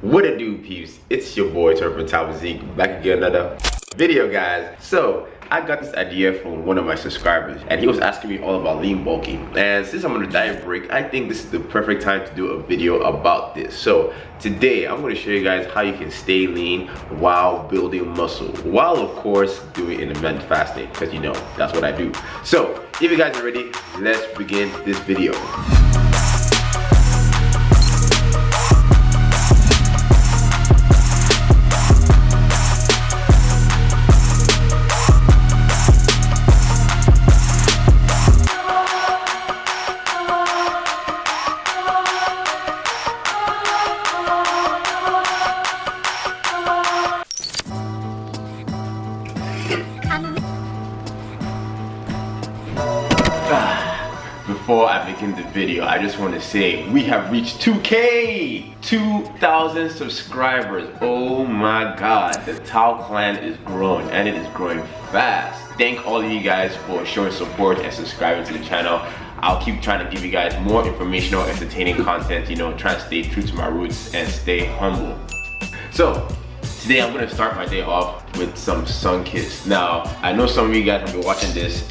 What it do, peeps? It's your boy Intermittent Physique back again another video, guys. So I got this idea from one of my subscribers, and he was asking me all about lean bulking. And since I'm on a diet break, I think this is the perfect time to do a video about this. So today I'm going to show you guys how you can stay lean while building muscle, while of course doing intermittent fasting, because you know that's what I do. So if you guys are ready, let's begin this video. Before I begin the video, I just want to say we have reached 2,000 subscribers. Oh my god, the Tao clan is growing, and it is growing fast. Thank all of you guys for showing support and subscribing to the channel. I'll keep trying to give you guys more informational, entertaining content, you know, trying to stay true to my roots and stay humble. So today I'm going to start my day off with some sun kiss. Now I know some of you guys have been watching this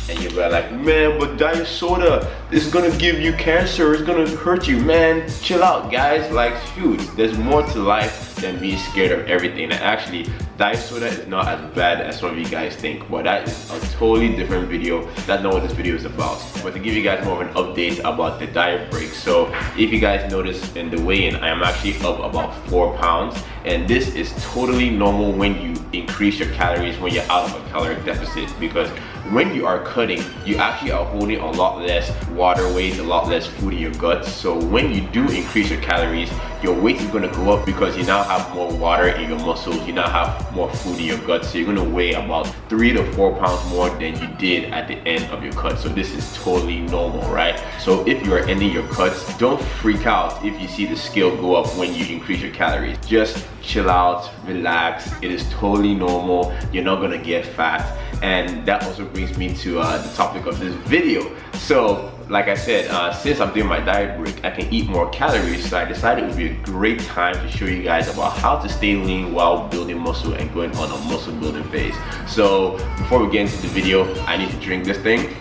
and you're like, man, but diet soda is gonna give you cancer, it's gonna hurt you. Man, chill out, guys. Like, shoot, there's more to life than being scared of everything. And actually, diet soda is not as bad as some of you guys think, but that is a totally different video. That's not what this video is about. But to give you guys more of an update about the diet break. So if you guys notice in the weigh-in, I am actually up about 4 pounds, and this is totally normal when you increase your calories when you're out of a caloric deficit, because when you are cutting, you actually are holding a lot less water weight, a lot less food in your gut. So when you do increase your calories, your weight is going to go up because you now have more water in your muscles, you now have more food in your gut, so you're going to weigh about 3 to 4 pounds more than you did at the end of your cut. So this is totally normal, right? So if you are ending your cuts, don't freak out if you see the scale go up when you increase your calories. Just chill out, relax. It is totally normal. You're not going to get fat. And that also brings me to the topic of this video. So like I said, since I'm doing my diet break, I can eat more calories, so I decided it would be a great time to show you guys about how to stay lean while building muscle and going on a muscle building phase. So before we get into the video, I need to drink this thing,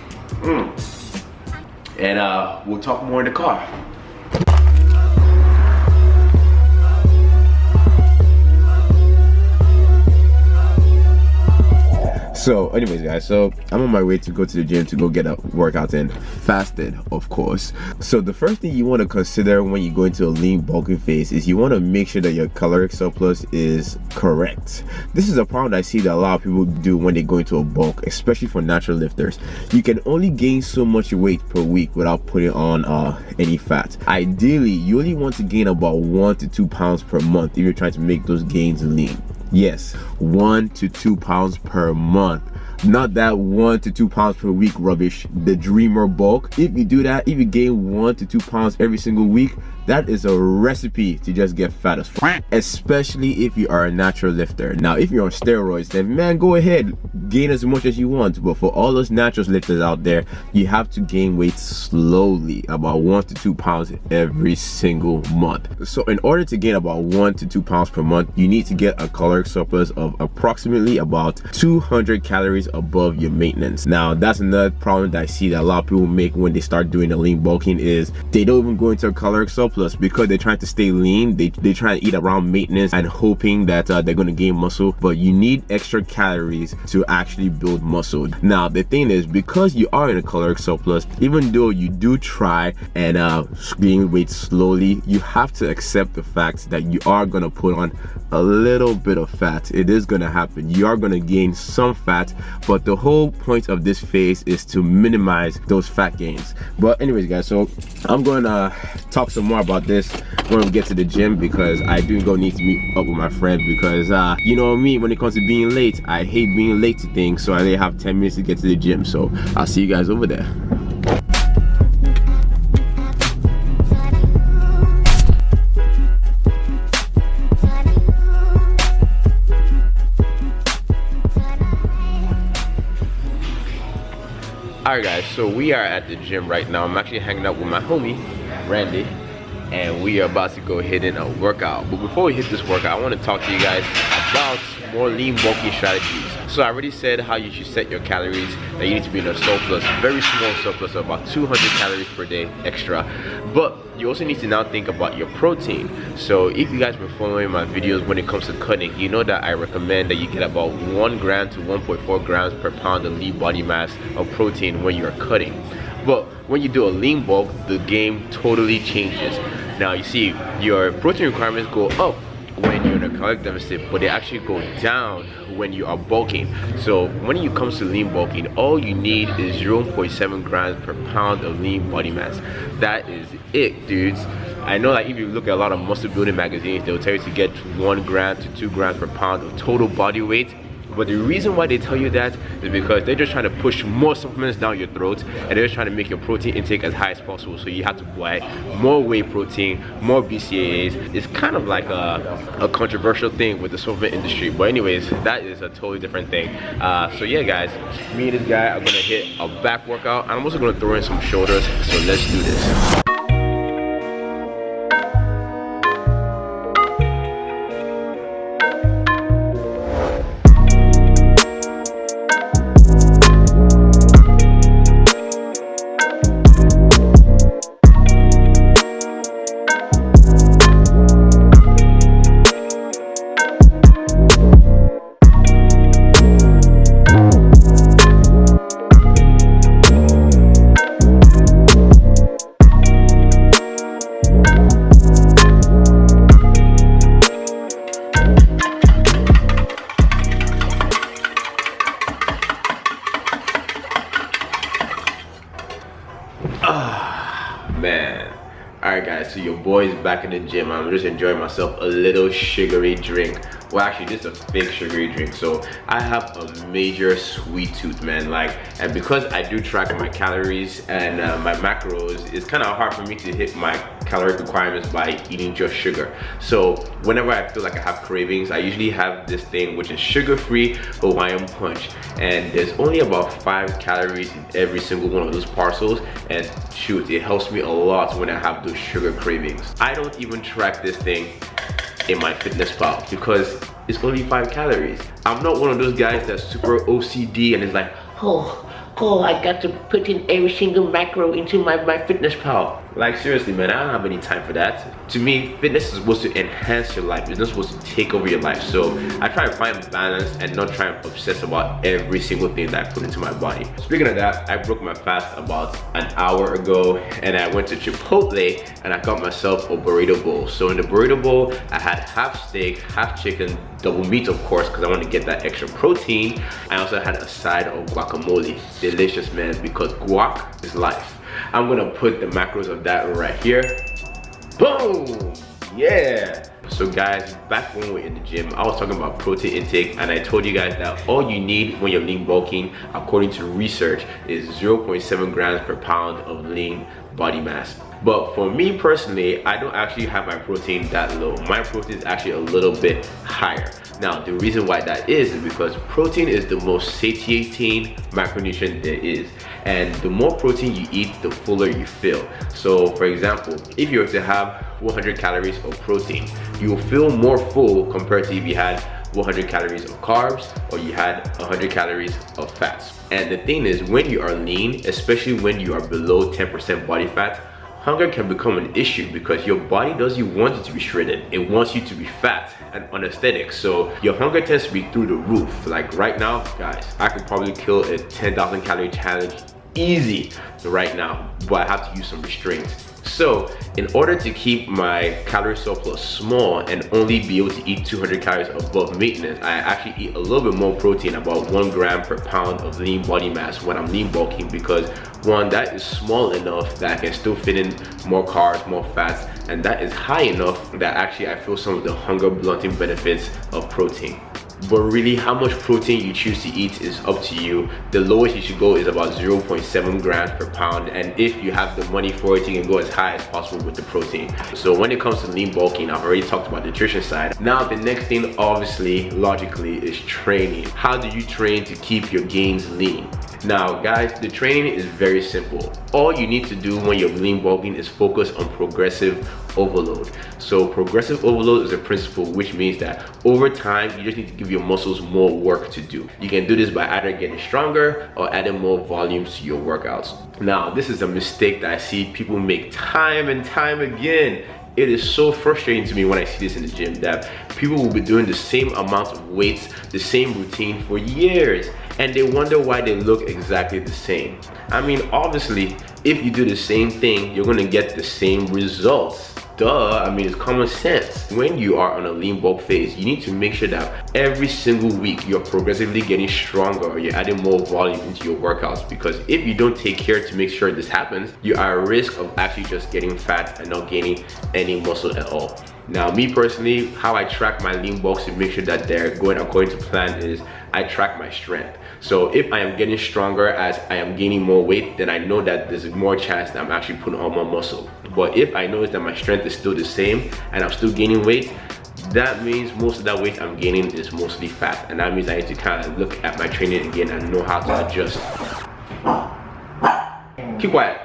and we'll talk more in the car. So anyways guys, so I'm on my way to go to the gym to go get a workout in, fasted of course. So the first thing you want to consider when you go into a lean bulking phase is you want to make sure that your caloric surplus is correct. This is a problem I see that a lot of people do when they go into a bulk, especially for natural lifters. You can only gain so much weight per week without putting on any fat. Ideally, you only want to gain about 1 to 2 pounds per month if you're trying to make those gains lean. Yes, 1 to 2 pounds per month. Not that 1 to 2 pounds per week rubbish, the dreamer bulk. If you do that, if you gain 1 to 2 pounds every single week, that is a recipe to just get fat as fuck, especially if you are a natural lifter. Now, if you're on steroids, then man, go ahead, gain as much as you want. But for all those natural lifters out there, you have to gain weight slowly, about 1 to 2 pounds every single month. So in order to gain about 1 to 2 pounds per month, you need to get a caloric surplus of approximately about 200 calories above your maintenance. Now, that's another problem that I see that a lot of people make when they start doing the lean bulking, is they don't even go into a caloric surplus because they're trying to stay lean. They try to eat around maintenance and hoping that they're going to gain muscle, but you need extra calories to actually build muscle. Now the thing is, because you are in a caloric surplus, even though you do try and gain weight slowly, you have to accept the fact that you are going to put on a little bit of fat. It is going to happen. You are going to gain some fat, but the whole point of this phase is to minimize those fat gains. But anyways guys, so I'm going to talk some more about this when we get to the gym, because I do go need to meet up with my friend, because you know me, when it comes to being late, I hate being late to things, so I only have 10 minutes to get to the gym. So I'll see you guys over there. Alright guys, so we are at the gym right now. I'm actually hanging out with my homie, Randy. and we are about to go hit in a workout. But before we hit this workout, I want to talk to you guys about more lean bulking strategies. So I already said how you should set your calories, that you need to be in a surplus, very small surplus of about 200 calories per day extra. But you also need to now think about your protein. So if you guys been following my videos when it comes to cutting, you know that I recommend that you get about 1 gram to 1.4 grams per pound of lean body mass of protein when you're cutting. But when you do a lean bulk, the game totally changes. Now you see, your protein requirements go up when you're in a caloric deficit, but they actually go down when you are bulking. So when it comes to lean bulking, all you need is 0.7 grams per pound of lean body mass. That is it, dudes. I know that if you look at a lot of muscle building magazines, they'll tell you to get 1 gram to 2 grams per pound of total body weight. But the reason why they tell you that is because they're just trying to push more supplements down your throat, and they're just trying to make your protein intake as high as possible. So you have to buy more whey protein, more BCAAs. It's kind of like a controversial thing with the supplement industry. But anyways, that is a totally different thing. So yeah, guys, me and this guy are gonna hit a back workout, and I'm also gonna throw in some shoulders. So let's do this. Man, alright guys, so your boy's back in the gym. I'm just enjoying myself a little sugary drink. Well, actually, this is a fake sugary drink. So I have a major sweet tooth, man. And because I do track my calories and my macros, it's kind of hard for me to hit my caloric requirements by eating just sugar. So whenever I feel like I have cravings, I usually have this thing which is sugar-free Hawaiian Punch, and there's only about 5 calories in every single one of those parcels, and shoot, it helps me a lot when I have those sugar cravings. I don't even track this thing in my fitness pal because it's only 5 calories. I'm not one of those guys that's super OCD and is like, oh, I got to put in every single macro into my fitness pal. Like, seriously, man, I don't have any time for that. To me, fitness is supposed to enhance your life. It's not supposed to take over your life. So I try to find balance and not try and obsess about every single thing that I put into my body. Speaking of that, I broke my fast about an hour ago, and I went to Chipotle and I got myself a burrito bowl. So in the burrito bowl, I had half steak, half chicken, double meat, of course, because I wanted to get that extra protein. I also had a side of guacamole. Delicious, man, because guac is life. I'm gonna put the macros of that right here. Boom! Yeah! So guys, back when we were in the gym, I was talking about protein intake, and I told you guys that all you need when you're lean bulking, according to research, is 0.7 grams per pound of lean body mass. But for me personally, I don't actually have my protein that low. My protein is actually a little bit higher. Now, the reason why that is because protein is the most satiating macronutrient there is. And the more protein you eat, the fuller you feel. So for example, if you were to have 100 calories of protein, you will feel more full compared to if you had 100 calories of carbs or you had 100 calories of fats. And the thing is, when you are lean, especially when you are below 10% body fat, hunger can become an issue because your body doesn't want you to be shredded. It wants you to be fat and unesthetic. So your hunger tends to be through the roof. Like right now, guys, I could probably kill a 10,000 calorie challenge easy right now, but I have to use some restraints. So in order to keep my calorie surplus small and only be able to eat 200 calories above maintenance, I actually eat a little bit more protein, about 1 gram per pound of lean body mass when I'm lean bulking, because one, that is small enough that I can still fit in more carbs, more fats, and that is high enough that actually I feel some of the hunger blunting benefits of protein. But really, how much protein you choose to eat is up to you. The lowest you should go is about 0.7 grams per pound, and if you have the money for it, you can go as high as possible with the protein. So when it comes to lean bulking, I've already talked about the nutrition side. Now the next thing, obviously, logically, is training. How do you train to keep your gains lean? Now guys, the training is very simple. All you need to do when you're lean bulking is focus on progressive overload. So progressive overload is a principle which means that over time you just need to give your muscles more work to do. You can do this by either getting stronger or adding more volumes to your workouts. Now this is a mistake that I see people make time and time again. It is so frustrating to me when I see this in the gym that people will be doing the same amount of weights, the same routine for years, and they wonder why they look exactly the same. I mean, obviously, if you do the same thing, you're gonna get the same results. Duh, I mean, it's common sense. When you are on a lean bulk phase, you need to make sure that every single week you're progressively getting stronger or you're adding more volume into your workouts, because if you don't take care to make sure this happens, you are at risk of actually just getting fat and not gaining any muscle at all. Now, me personally, how I track my lean bulks to make sure that they're going according to plan is I track my strength. So if I am getting stronger as I am gaining more weight, then I know that there's more chance that I'm actually putting on more muscle. But if I notice that my strength is still the same and I'm still gaining weight, that means most of that weight I'm gaining is mostly fat. And that means I need to kind of look at my training again and know how to adjust. Keep quiet.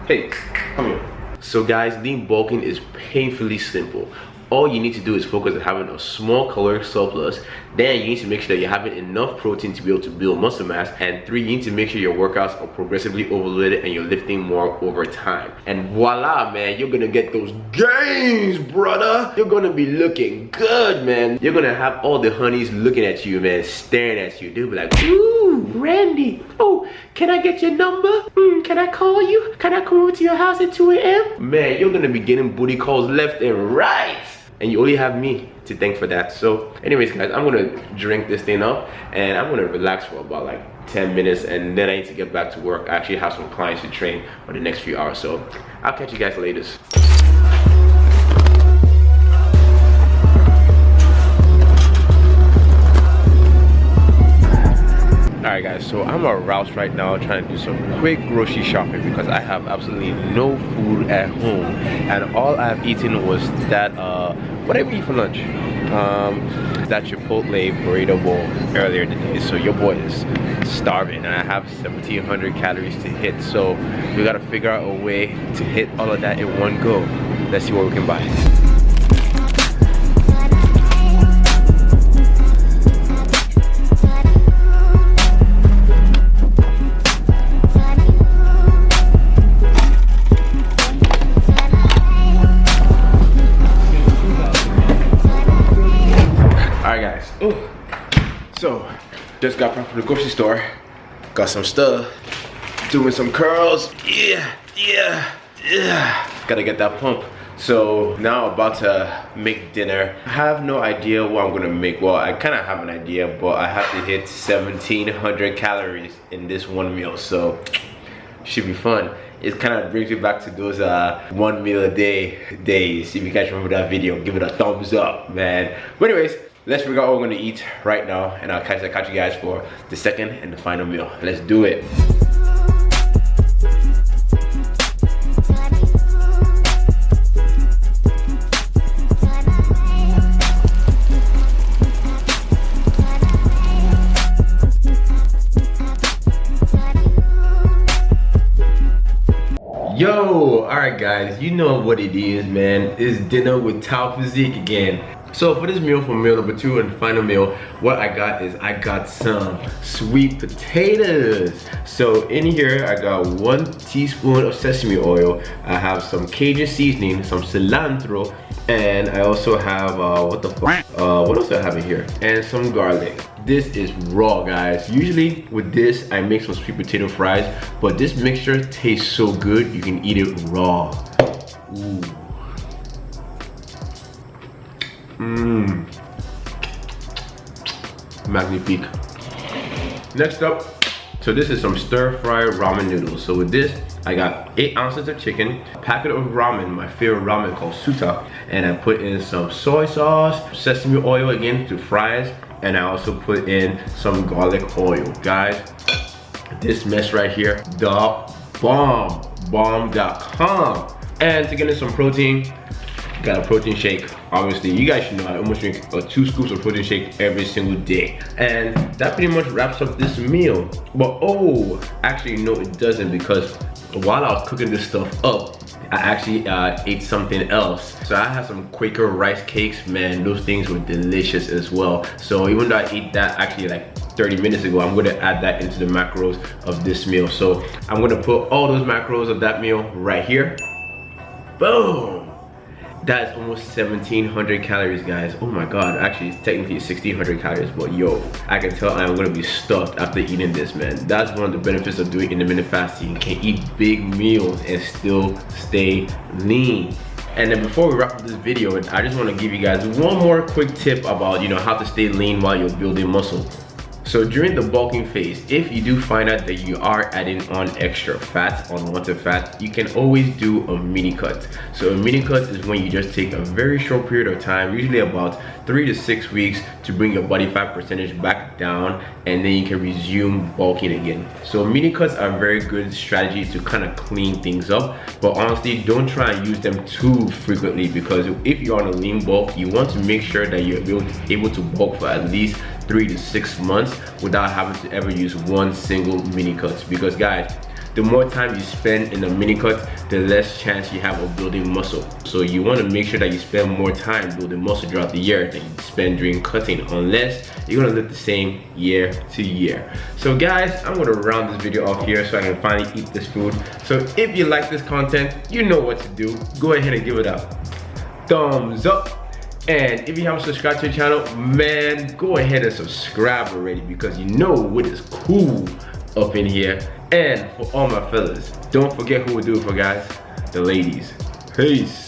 Hey, come here. So guys, lean bulking is painfully simple. All you need to do is focus on having a small caloric surplus. Then you need to make sure that you're having enough protein to be able to build muscle mass. And 3, you need to make sure your workouts are progressively overloaded and you're lifting more over time. And voila, man, you're gonna get those gains, brother. You're gonna be looking good, man. You're gonna have all the honeys looking at you, man, staring at you. They'll be like, ooh, Randy, oh, can I get your number? Can I call you? Can I come over to your house at 2 a.m.? Man, you're gonna be getting booty calls left and right. And you only have me to thank for that. So anyways guys, I'm gonna drink this thing up and I'm gonna relax for about like 10 minutes and then I need to get back to work. I actually have some clients to train for the next few hours, so I'll catch you guys later. Alright guys, so I'm at Rouse right now trying to do some quick grocery shopping because I have absolutely no food at home and all I've eaten was that what did we eat for lunch? That Chipotle burrito bowl earlier today. So your boy is starving and I have 1,700 calories to hit, so we gotta figure out a way to hit all of that in one go. Let's see what we can buy. Ooh. So just got back from the grocery store, got some stuff, doing some curls, yeah, gotta get that pump. So now I'm about to make dinner. I have no idea what I'm gonna make. Well, I kind of have an idea, but I have to hit 1,700 calories in this one meal, so should be fun. It kind of brings me back to those 1 meal a day days. If you guys remember that video, give it a thumbs up, man. But anyways, let's figure out what we're gonna eat right now, and I'll catch you guys for the second and the final meal. Let's do it. Yo, alright guys, you know what it is, man. It's dinner with taophysique again. So for this meal, for meal number 2 and final meal, what I got is I got some sweet potatoes. So in here, I got 1 teaspoon of sesame oil. I have some Cajun seasoning, some cilantro, and I also have, what else do I have in here? And some garlic. This is raw, guys. Usually with this, I make some sweet potato fries, but this mixture tastes so good, you can eat it raw. Ooh. Magnifique. Next up, so this is some stir-fried ramen noodles. So with this, I got 8 ounces of chicken, a packet of ramen, my favorite ramen called Suta, and I put in some soy sauce, sesame oil again to fries, and I also put in some garlic oil. Guys, this mess right here, the bomb.com. And to get in some protein, Got a protein shake. Obviously, you guys should know I almost drink 2 scoops of protein shake every single day. And that pretty much wraps up this meal. But oh, actually no it doesn't, because while I was cooking this stuff up, I actually ate something else. So I had some Quaker rice cakes, man, those things were delicious as well. So even though I ate that actually like 30 minutes ago, I'm gonna add that into the macros of this meal. So I'm gonna put all those macros of that meal right here. Boom! That is almost 1,700 calories, guys. Oh my God, actually it's technically 1,600 calories, but yo, I can tell I'm gonna be stuffed after eating this, man. That's one of the benefits of doing intermittent fasting. You can eat big meals and still stay lean. And then before we wrap up this video, I just wanna give you guys one more quick tip about, you know, how to stay lean while you're building muscle. So during the bulking phase, if you do find out that you are adding on extra fat, unwanted fat, you can always do a mini cut. So a mini cut is when you just take a very short period of time, usually about 3 to 6 weeks, to bring your body fat percentage back down, and then you can resume bulking again. So mini cuts are a very good strategy to kind of clean things up, but honestly, don't try and use them too frequently, because if you're on a lean bulk, you want to make sure that you're able to bulk for at least 3 to 6 months without having to ever use one single mini cut. Because guys, the more time you spend in a mini cut, the less chance you have of building muscle. So you want to make sure that you spend more time building muscle throughout the year than you spend during cutting, unless you're gonna live the same year to year. So guys, I'm gonna round this video off here so I can finally eat this food. So if you like this content, you know what to do. Go ahead and give it a thumbs up. And if you haven't subscribed to the channel, man, go ahead and subscribe already, because you know what is cool up in here. And for all my fellas, don't forget who we do it for, guys. The ladies. Peace.